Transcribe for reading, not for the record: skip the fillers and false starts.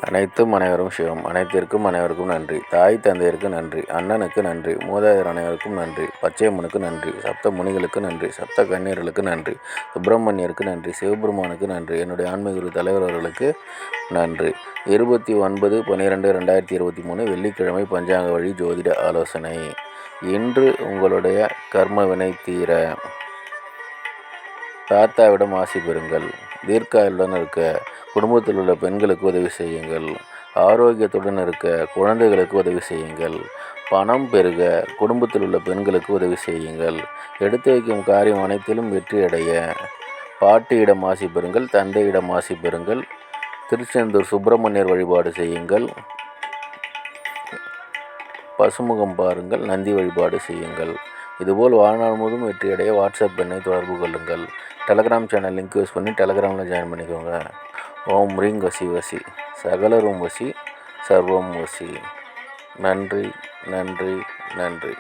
அனைத்தும் அனைவரும் சிவம். அனைத்திற்கும் அனைவருக்கும் நன்றி. தாய் தந்தையருக்கு நன்றி. அண்ணனுக்கு நன்றி. மூதாதையர் அனைவருக்கும் நன்றி. பச்சையம்மனுக்கு நன்றி. சப்த முனிகளுக்கு நன்றி. சப்த கன்னியர்களுக்கு நன்றி. சுப்பிரமணியருக்கு நன்றி. சிவபெருமானுக்கு நன்றி. என்னுடைய ஆன்மீக குரு தலைவர் அவர்களுக்கு நன்றி. 29/12/2023 வெள்ளிக்கிழமை பஞ்சாங்க வழி ஜோதிட ஆலோசனை. இன்று உங்களுடைய கர்ம வினை தீர தாத்தாவிடம் ஆசி பெறுங்கள். தீர்க்காயுடன் இருக்க குடும்பத்தில் உள்ள பெண்களுக்கு உதவி செய்யுங்கள். ஆரோக்கியத்துடன் இருக்க குழந்தைகளுக்கு உதவி செய்யுங்கள். பணம் பெருக குடும்பத்தில் உள்ள பெண்களுக்கு உதவி செய்யுங்கள். எடுத்து வைக்கும் காரியம் அனைத்திலும் வெற்றியடைய பாட்டியிடம் ஆசி பெறுங்கள். தந்தையிடம் ஆசி பெறுங்கள். திருச்செந்தூர் சுப்பிரமணியர் வழிபாடு செய்யுங்கள். பசுமுகம் பாருங்கள். நந்தி வழிபாடு செய்யுங்கள். இதுபோல் வாழ்நாள் முழுவதும் வெற்றியடைய வாட்ஸ்அப் எண்ணை தொடர்பு கொள்ளுங்கள். டெலகிராம் சேனல் லிங்க் யூஸ் பண்ணி டெலகிராமில் ஜாயின் பண்ணிக்கோங்க. ஓம் ரீங் வசி வசி சகலரும் வசி சர்வம் வசி. நன்றி நன்றி நன்றி.